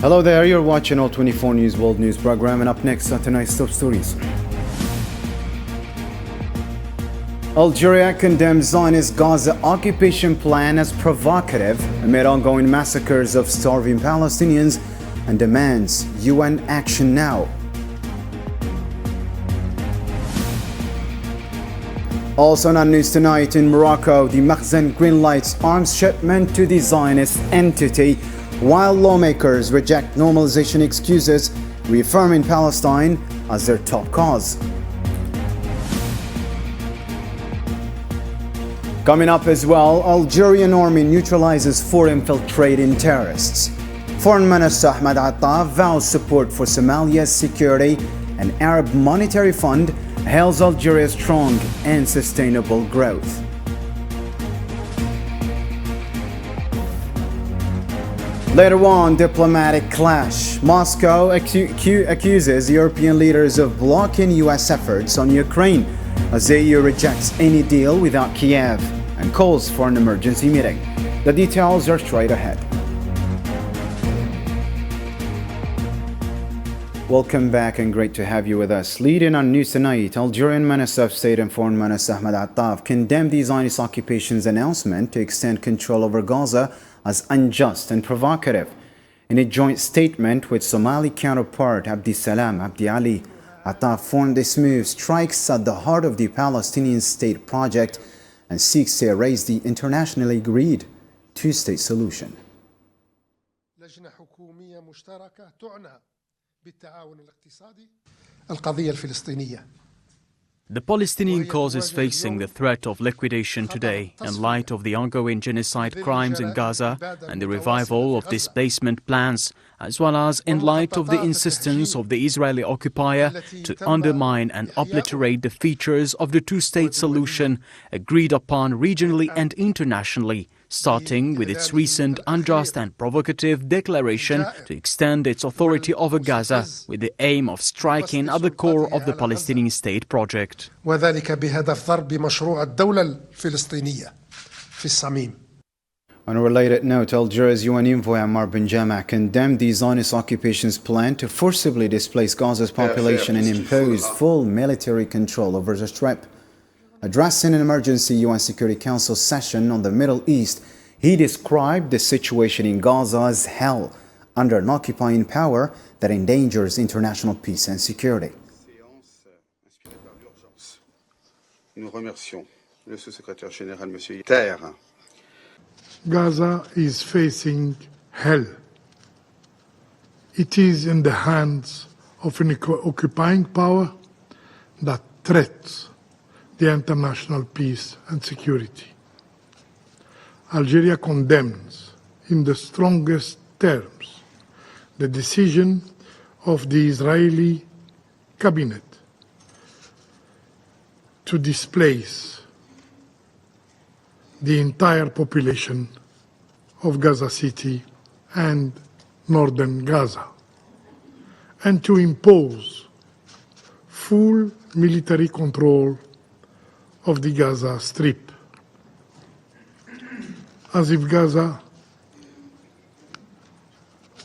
Hello there, you're watching All 24 News World News program, and up next are tonight's top stories. Algeria condemns Zionist Gaza occupation plan as provocative amid ongoing massacres of starving Palestinians and demands UN action now. Also on our news tonight, in Morocco, the Makhzen greenlights arms shipment to the Zionist entity, while lawmakers reject normalization excuses, reaffirming Palestine as their top cause. Coming up as well, Algerian army neutralizes foreign infiltrating terrorists. Foreign Minister Ahmed Attaf vows support for Somalia's security, and Arab Monetary Fund hails Algeria's strong and sustainable growth. Later on, diplomatic clash. Moscow accuses European leaders of blocking US efforts on Ukraine as the EU rejects any deal without Kiev and calls for an emergency meeting. The details are straight ahead. Welcome back and great to have you with us. Leading on news tonight, Algerian Minister of State and Foreign Minister Ahmed Attaf condemned the Zionist occupation's announcement to extend control over Gaza as unjust and provocative. In a joint statement with Somali counterpart Abdisalam Abdi Ali, Attaf warned this move strikes at the heart of the Palestinian state project and seeks to erase the internationally agreed two-state solution. لجنة حكومية مشتركة تعنى بالتعاون الاقتصادي القضية الفلسطينية. The Palestinian cause is facing the threat of liquidation today in light of the ongoing genocide crimes in Gaza and the revival of displacement plans, as well as in light of the insistence of the Israeli occupier to undermine and obliterate the features of the two-state solution agreed upon regionally and internationally, starting with its recent unjust and provocative declaration to extend its authority over Gaza with the aim of striking at the core of the Palestinian state project. وذلك بهدف ضرب مشروع الدولة الفلسطينية في الصميم. On a related note, Algeria's UN envoy Ammar Benjama condemned the Zionist occupation's plan to forcibly displace Gaza's population and impose full military control over the Strip. Addressing an emergency UN Security Council session on the Middle East, he described the situation in Gaza as hell under an occupying power that endangers international peace and security. Nous remercions le sous-secrétaire général, M. Terre. Gaza is facing hell. It is in the hands of an occupying power that threatens the international peace and security. Algeria condemns in the strongest terms the decision of the Israeli cabinet to displace the entire population of Gaza City and northern Gaza, and to impose full military control of the Gaza Strip, as if Gaza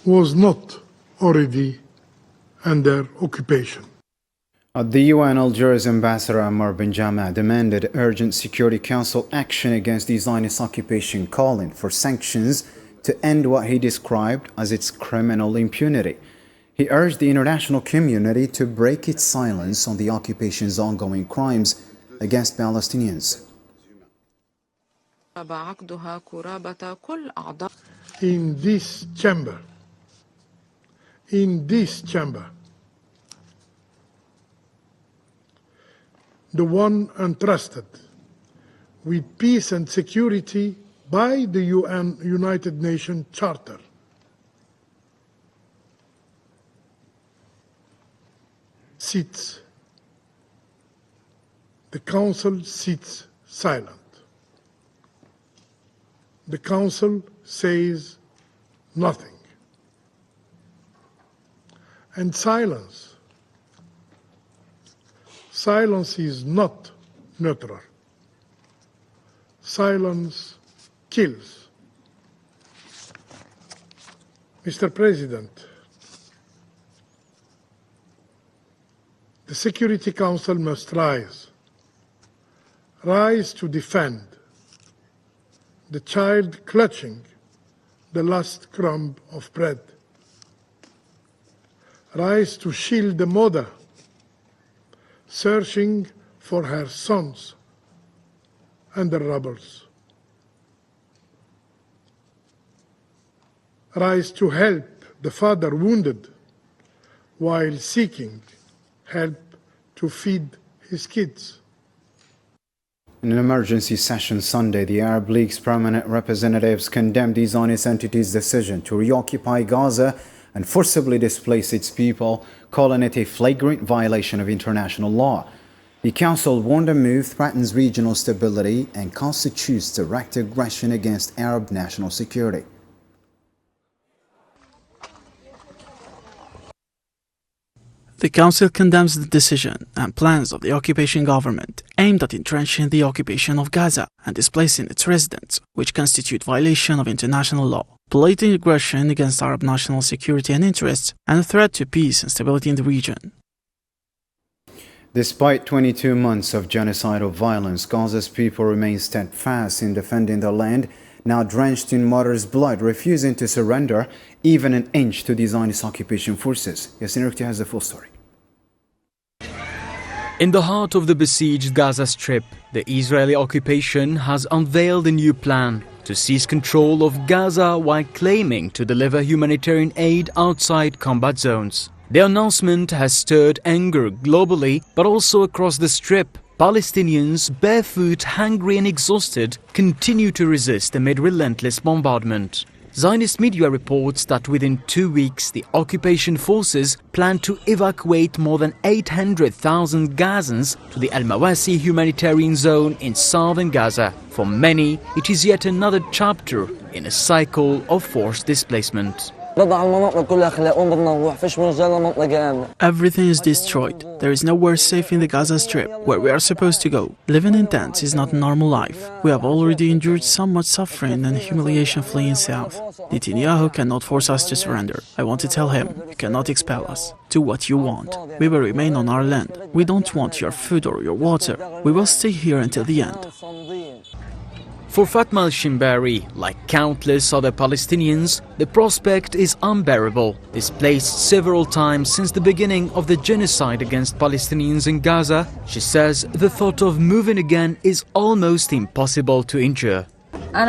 was not already under occupation. At the UN, Algeria's ambassador Ammar Benjama demanded urgent Security Council action against the Zionist occupation, calling for sanctions to end what he described as its criminal impunity. He urged the international community to break its silence on the occupation's ongoing crimes against Palestinians. In this chamber, the one entrusted with peace and security by the United Nations Charter, sits. The Council sits silent. The Council says nothing. And silence is not neutral. Silence kills. Mr. President, The Security Council must rise to defend the child clutching the last crumb of bread, rise to shield the mother searching for her sons under rubbles, rise to help the father wounded while seeking help to feed his kids. In an emergency session Sunday, the Arab League's permanent representatives condemned the Zionist entity's decision to reoccupy Gaza and forcibly displace its people, calling it a flagrant violation of international law. The Council warned the move threatens regional stability and constitutes direct aggression against Arab national security. The Council condemns the decision and plans of the occupation government aimed at entrenching the occupation of Gaza and displacing its residents, which constitute violation of international law, blatant aggression against Arab national security and interests, and a threat to peace and stability in the region. Despite 22 months of genocidal violence, Gaza's people remain steadfast in defending their land, now drenched in martyrs' blood, refusing to surrender even an inch to the Zionist occupation forces. Yasin Rukti has the full story. In the heart of the besieged Gaza Strip, the Israeli occupation has unveiled a new plan to seize control of Gaza while claiming to deliver humanitarian aid outside combat zones. The announcement has stirred anger globally, but also across the Strip. Palestinians, barefoot, hungry and exhausted, continue to resist amid relentless bombardment. Zionist media reports that within 2 weeks, the occupation forces plan to evacuate more than 800,000 Gazans to the Al-Mawasi humanitarian zone in southern Gaza. For many, it is yet another chapter in a cycle of forced displacement. Everything is destroyed. There is nowhere safe in the Gaza Strip, where we are supposed to go. Living in tents is not a normal life. We have already endured so much suffering and humiliation fleeing south. Netanyahu cannot force us to surrender. I want to tell him, you cannot expel us. Do what you want. We will remain on our land. We don't want your food or your water. We will stay here until the end. For Fatma al-Shimbari, like countless other Palestinians, the prospect is unbearable. Displaced several times since the beginning of the genocide against Palestinians in Gaza, she says the thought of moving again is almost impossible to endure. I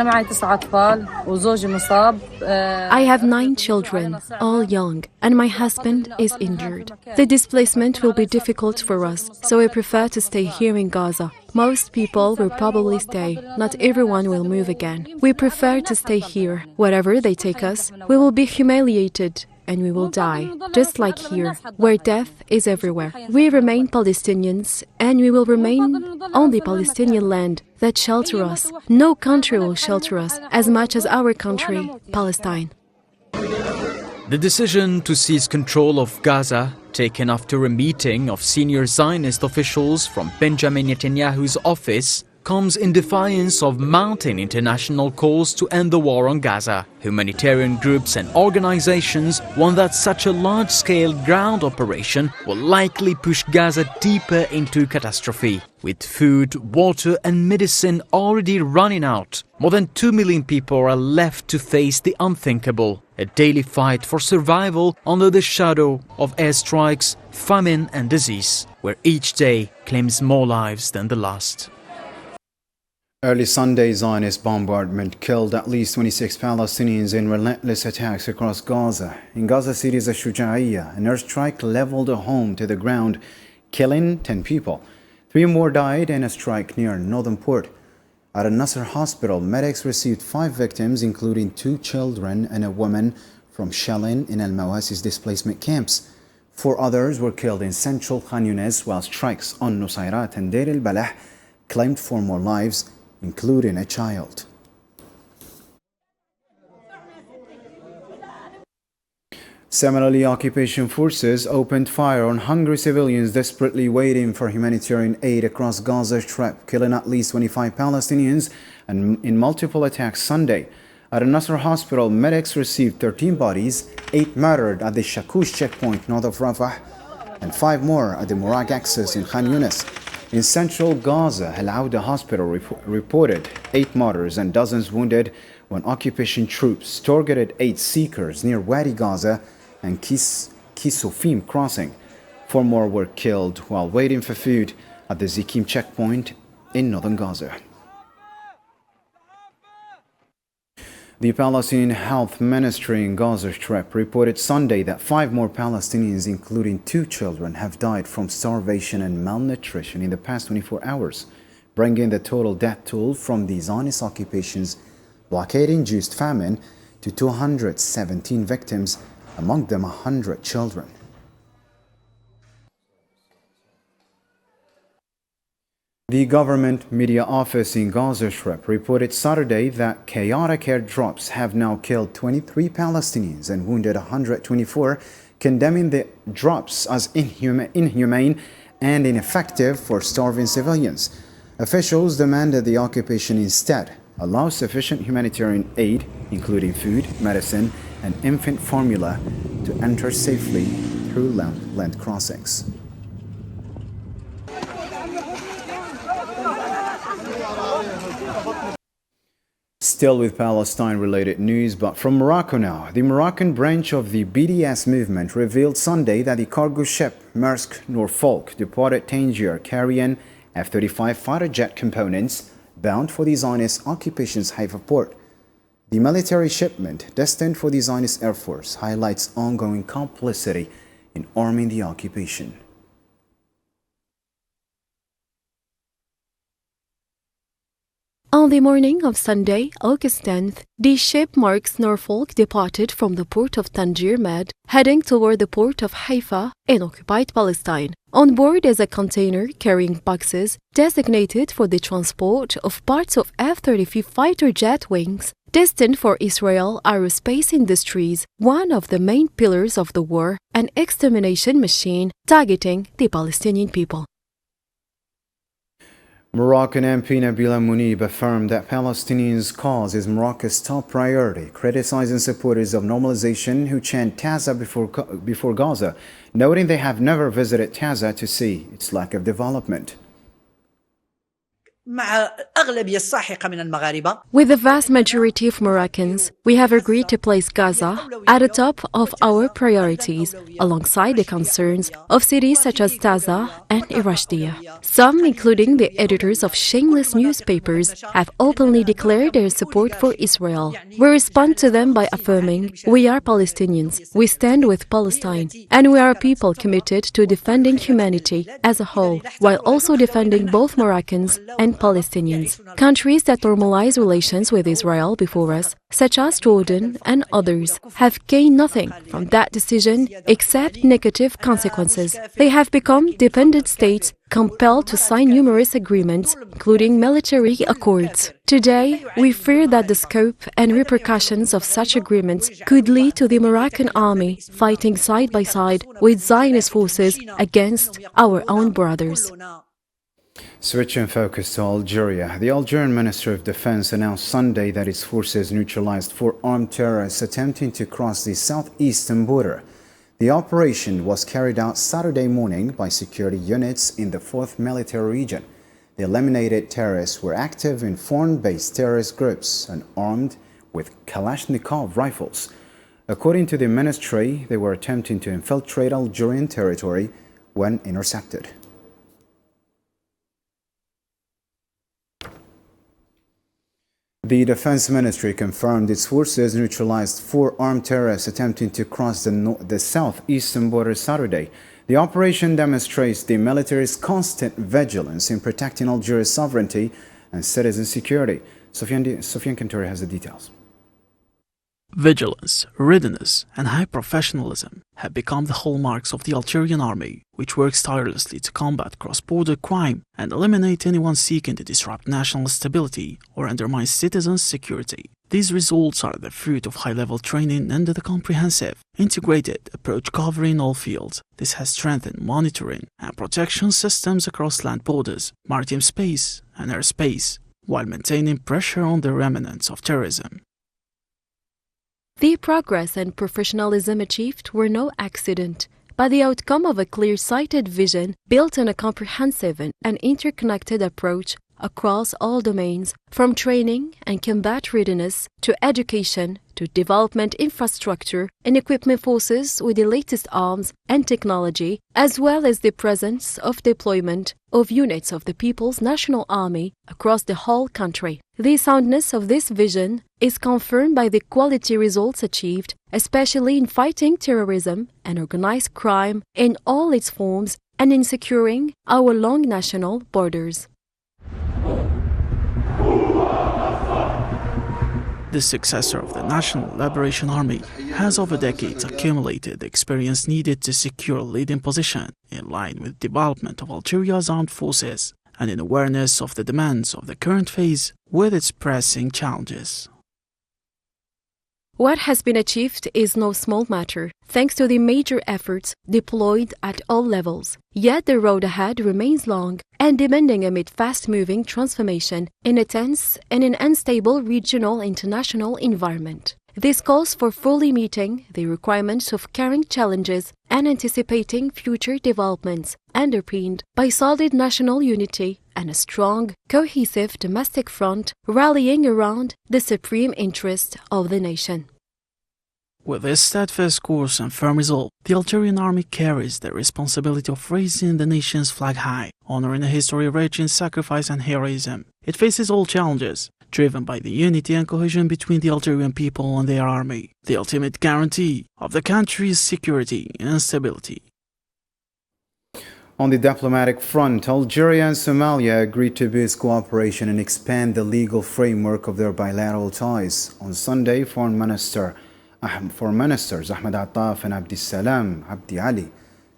have 9 children, all young, and my husband is injured. The displacement will be difficult for us, so I prefer to stay here in Gaza. Most people will probably stay. Not everyone will move again. We prefer to stay here. Wherever they take us, we will be humiliated and we will die, just like here, where death is everywhere. We remain Palestinians, and we will remain on the Palestinian land that shelter us. No country will shelter us as much as our country, Palestine. The decision to seize control of Gaza, taken after a meeting of senior Zionist officials from Benjamin Netanyahu's office, comes in defiance of mounting international calls to end the war on Gaza. Humanitarian groups and organizations warn that such a large-scale ground operation will likely push Gaza deeper into catastrophe. With food, water and medicine already running out, more than 2 million people are left to face the unthinkable. A daily fight for survival under the shadow of airstrikes, famine and disease, where each day claims more lives than the last. Early Sunday, Zionist bombardment killed at least 26 Palestinians in relentless attacks across Gaza. In Gaza City's Al-Shujaiyah, an airstrike leveled a home to the ground, killing 10 people. 3 more died in a strike near northern port. At Al-Nasser hospital, medics received 5 victims, including 2 children and a woman, from shelling in Al-Mawasi's displacement camps. 4 others were killed in central Khan Yunis, while strikes on Nusayrat and Deir al-Balah claimed 4 more lives, including a child. Similarly, occupation forces opened fire on hungry civilians desperately waiting for humanitarian aid across Gaza Strip, killing at least 25 Palestinians and in multiple attacks Sunday. At Al-Nasser hospital, medics received 13 bodies, 8 murdered at the Shakush checkpoint north of Rafah. and 5 more at the Morag Axis in Khan Yunis. In central Gaza, Al Auda Hospital reported 8 martyrs and dozens wounded when occupation troops targeted 8 seekers near Wadi Gaza and Kisofim crossing. 4 more were killed while waiting for food at the Zikim checkpoint in northern Gaza. The Palestinian Health Ministry in Gaza Strip reported Sunday that 5 more Palestinians, including 2 children, have died from starvation and malnutrition in the past 24 hours, bringing the total death toll from the Zionist occupation's blockade-induced famine to 217 victims, among them 100 children. The government media office in Gaza Strip reported Saturday that chaotic airdrops have now killed 23 Palestinians and wounded 124, condemning the drops as inhumane and ineffective for starving civilians. Officials demanded the occupation instead allow sufficient humanitarian aid, including food, medicine, and infant formula, to enter safely through land crossings. Still with Palestine-related news, but from Morocco now. The Moroccan branch of the BDS movement revealed Sunday that the cargo ship Maersk Norfolk departed Tangier carrying F-35 fighter jet components bound for the Zionist occupation's Haifa port. The military shipment, destined for the Zionist Air Force, highlights ongoing complicity in arming the occupation. On the morning of Sunday, August 10th, the ship Maersk Norfolk departed from the port of Tangier Med, heading toward the port of Haifa in occupied Palestine. On board is a container carrying boxes designated for the transport of parts of F-35 fighter jet wings, destined for Israel aerospace industries, one of the main pillars of the war, an extermination machine targeting the Palestinian people. Moroccan MP Nabila Munib affirmed that Palestinians' cause is Morocco's top priority, criticizing supporters of normalization who chant Gaza before Gaza, noting they have never visited Gaza to see its lack of development. With the vast majority of Moroccans, we have agreed to place Gaza at the top of our priorities, alongside the concerns of cities such as Gaza and Irashdia. Some, including the editors of shameless newspapers, have openly declared their support for Israel. We respond to them by affirming, we are Palestinians, we stand with Palestine, and we are a people committed to defending humanity as a whole, while also defending both Moroccans and Palestinians. Countries that normalize relations with Israel before us, such as Jordan and others, have gained nothing from that decision except negative consequences. They have become dependent states compelled to sign numerous agreements, including military accords. Today, we fear that the scope and repercussions of such agreements could lead to the Moroccan army fighting side by side with Zionist forces against our own brothers. Switching focus to Algeria, the Algerian Ministry of Defense announced Sunday that its forces neutralized 4 armed terrorists attempting to cross the southeastern border. The operation was carried out Saturday morning by security units in the 4th Military Region. The eliminated terrorists were active in foreign-based terrorist groups and armed with Kalashnikov rifles. According to the ministry, they were attempting to infiltrate Algerian territory when intercepted. The Defense Ministry confirmed its forces neutralized 4 armed terrorists attempting to cross the southeastern border Saturday. The operation demonstrates the military's constant vigilance in protecting Algeria's sovereignty and citizen security. Sofiane Kanturi has the details. Vigilance, readiness, and high professionalism have become the hallmarks of the Algerian army, which works tirelessly to combat cross-border crime and eliminate anyone seeking to disrupt national stability or undermine citizens' security. These results are the fruit of high-level training and the comprehensive, integrated approach covering all fields. This has strengthened monitoring and protection systems across land borders, maritime space, and airspace, while maintaining pressure on the remnants of terrorism. The progress and professionalism achieved were no accident. but the outcome of a clear-sighted vision built on a comprehensive and interconnected approach across all domains, from training and combat readiness to education to development infrastructure and equipment forces with the latest arms and technology, as well as the presence of deployment of units of the People's National Army across the whole country. The soundness of this vision is confirmed by the quality results achieved, especially in fighting terrorism and organized crime in all its forms and in securing our long national borders. The successor of the National Liberation Army has over decades accumulated the experience needed to secure a leading position in line with the development of Algeria's armed forces and in awareness of the demands of the current phase with its pressing challenges. What has been achieved is no small matter, thanks to the major efforts deployed at all levels. Yet the road ahead remains long and demanding amid fast-moving transformation in a tense and an unstable regional international environment. This calls for fully meeting the requirements of current challenges and anticipating future developments, underpinned by solid national unity and a strong, cohesive domestic front rallying around the supreme interest of the nation. With this steadfast course and firm resolve, the Algerian army carries the responsibility of raising the nation's flag high, honoring a history rich in sacrifice and heroism. It faces all challenges, driven by the unity and cohesion between the Algerian people and their army, the ultimate guarantee of the country's security and stability. On the diplomatic front, Algeria and Somalia agreed to boost cooperation and expand the legal framework of their bilateral ties. On Sunday, Foreign Ministers Ahmed Attaf and Abdissalam Abdi Ali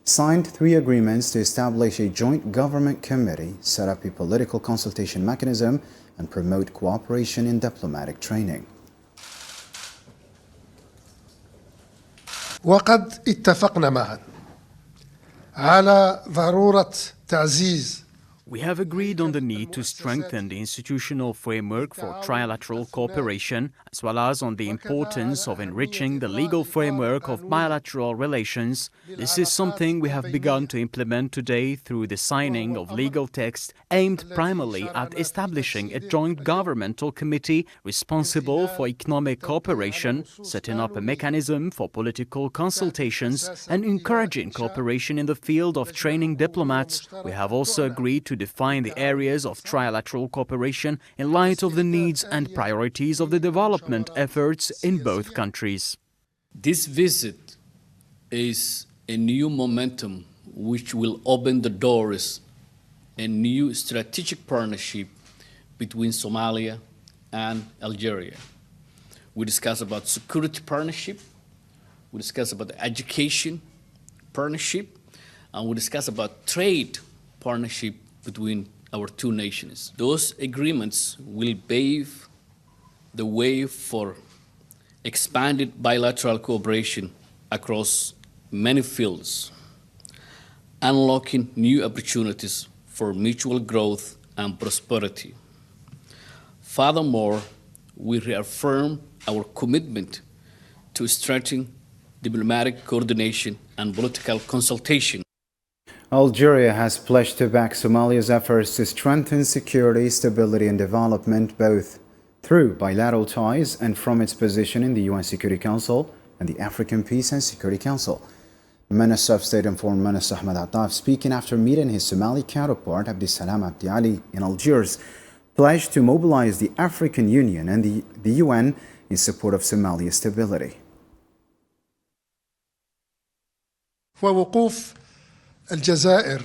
signed 3 agreements to establish a joint government committee, set up a political consultation mechanism, and promote cooperation in diplomatic training. وقد اتفقنا معا على ضرورة تعزيز. We have agreed on the need to strengthen the institutional framework for trilateral cooperation, as well as on the importance of enriching the legal framework of bilateral relations. This is something we have begun to implement today through the signing of legal texts aimed primarily at establishing a joint governmental committee responsible for economic cooperation, setting up a mechanism for political consultations, and encouraging cooperation in the field of training diplomats. We have also agreed to define the areas of trilateral cooperation in light of the needs and priorities of the development efforts in both countries. This visit is a new momentum which will open the doors a new strategic partnership between Somalia and Algeria. We discuss about security partnership, we discuss about education partnership, and we discuss about trade partnership between our two nations. Those agreements will pave the way for expanded bilateral cooperation across many fields, unlocking new opportunities for mutual growth and prosperity. Furthermore, we reaffirm our commitment to strengthening diplomatic coordination and political consultation. Algeria has pledged to back Somalia's efforts to strengthen security, stability and development both through bilateral ties and from its position in the UN Security Council and the African Peace and Security Council. Minister of State and Foreign Minister Ahmed Attaf, speaking after meeting his Somali counterpart Abdissalam Abdi Ali in Algiers, pledged to mobilize the African Union and the UN in support of Somalia's stability. ووقوف الجزائر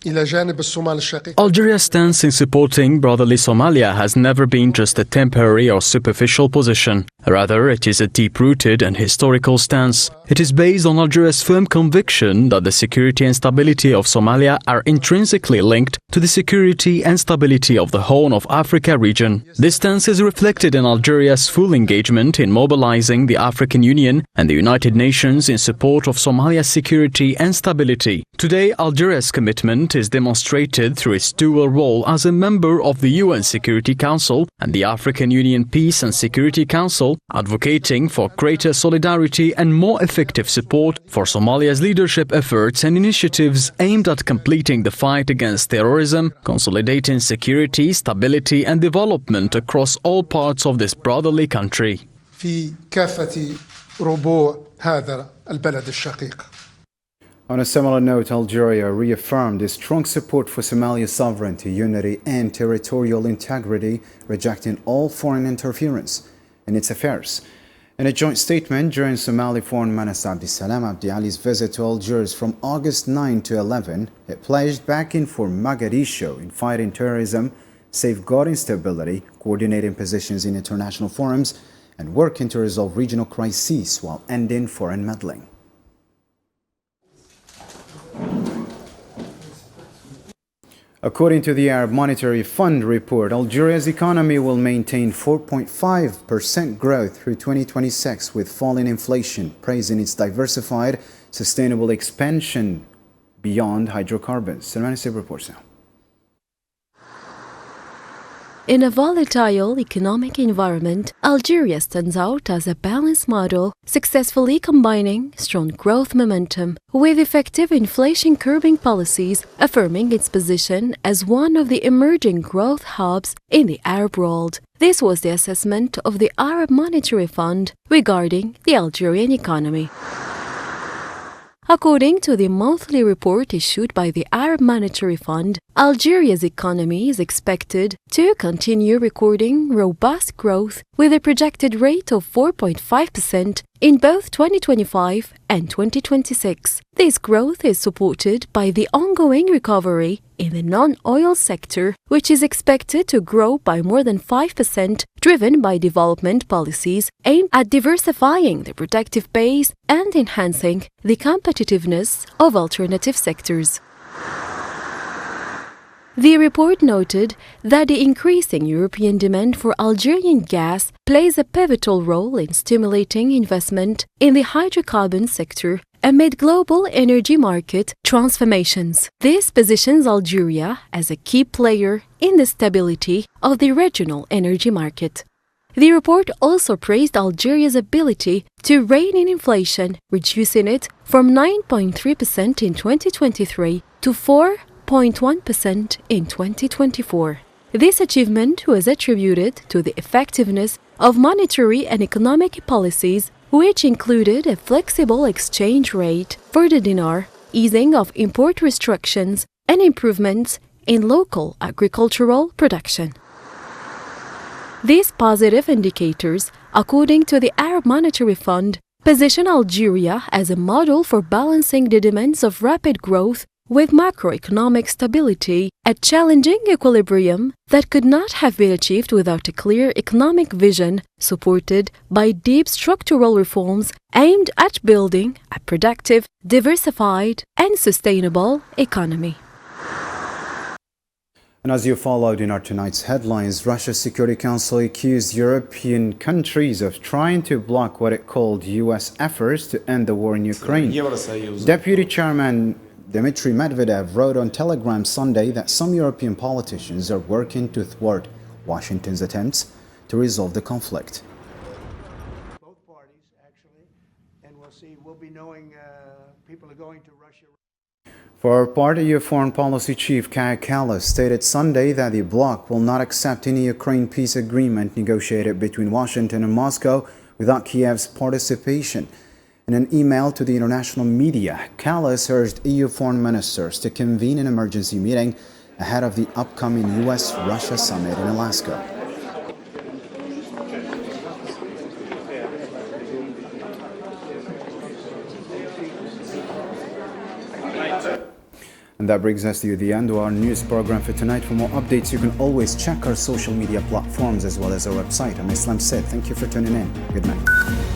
إلى جانب الصومال الشقيق. Algeria's stance in supporting brotherly Somalia has never been just a temporary or superficial position. Rather, it is a deep-rooted and historical stance. It is based on Algeria's firm conviction that the security and stability of Somalia are intrinsically linked to the security and stability of the Horn of Africa region. This stance is reflected in Algeria's full engagement in mobilizing the African Union and the United Nations in support of Somalia's security and stability. Today, Algeria's commitment is demonstrated through its dual role as a member of the UN Security Council and the African Union Peace and Security Council, Council, advocating for greater solidarity and more effective support for Somalia's leadership efforts and initiatives aimed at completing the fight against terrorism, consolidating security, stability and development across all parts of this brotherly country. في كافة ربوع هذا البلد الشقيق. On a similar note, Algeria reaffirmed its strong support for Somalia's sovereignty, unity and territorial integrity, rejecting all foreign interference in its affairs. In a joint statement during Somali Foreign Minister Abdissalam Abdi Ali's visit to Algiers from August 9 to 11, it pledged backing for Mogadishu in fighting terrorism, safeguarding stability, coordinating positions in international forums, and working to resolve regional crises while ending foreign meddling. According to the Arab Monetary Fund report, Algeria's economy will maintain 4.5% growth through 2026 with falling inflation, praising its diversified, sustainable expansion beyond hydrocarbons. Salman Sib reports now. In a volatile economic environment, Algeria stands out as a balanced model, successfully combining strong growth momentum with effective inflation-curbing policies, affirming its position as one of the emerging growth hubs in the Arab world. This was the assessment of the Arab Monetary Fund regarding the Algerian economy. According to the monthly report issued by the Arab Monetary Fund, Algeria's economy is expected to continue recording robust growth with a projected rate of 4.5% in both 2025 and 2026. This growth is supported by the ongoing recovery in the non-oil sector, which is expected to grow by more than 5%, driven by development policies aimed at diversifying the productive base and enhancing the competitiveness of alternative sectors. The report noted that the increasing European demand for Algerian gas plays a pivotal role in stimulating investment in the hydrocarbon sector amid global energy market transformations. This positions Algeria as a key player in the stability of the regional energy market. The report also praised Algeria's ability to rein in inflation, reducing it from 9.3% in 2023 to 4.1% in 2024. This achievement was attributed to the effectiveness of monetary and economic policies, which included a flexible exchange rate for the dinar, easing of import restrictions, and improvements in local agricultural production. These positive indicators, according to the Arab Monetary Fund, position Algeria as a model for balancing the demands of rapid growth with macroeconomic stability, a challenging equilibrium that could not have been achieved without a clear economic vision supported by deep structural reforms aimed at building a productive, diversified, and sustainable economy. And as you followed in our tonight's headlines, Russia's Security Council accused European countries of trying to block what it called U.S. efforts to end the war in Ukraine. Deputy Chairman Dmitry Medvedev wrote on Telegram Sunday that some European politicians are working to thwart Washington's attempts to resolve the conflict. Both parties, actually, and we'll be knowing people are going to Russia. For her part, EU Foreign Policy Chief Kaja Kallas stated Sunday that the bloc will not accept any Ukraine peace agreement negotiated between Washington and Moscow without Kiev's participation. In an email to the international media, Kallas urged EU foreign ministers to convene an emergency meeting ahead of the upcoming US-Russia summit in Alaska. And that brings us to the end of our news program for tonight. For more updates, you can always check our social media platforms as well as our website. I'm Islam Said. Thank you for tuning in. Good night.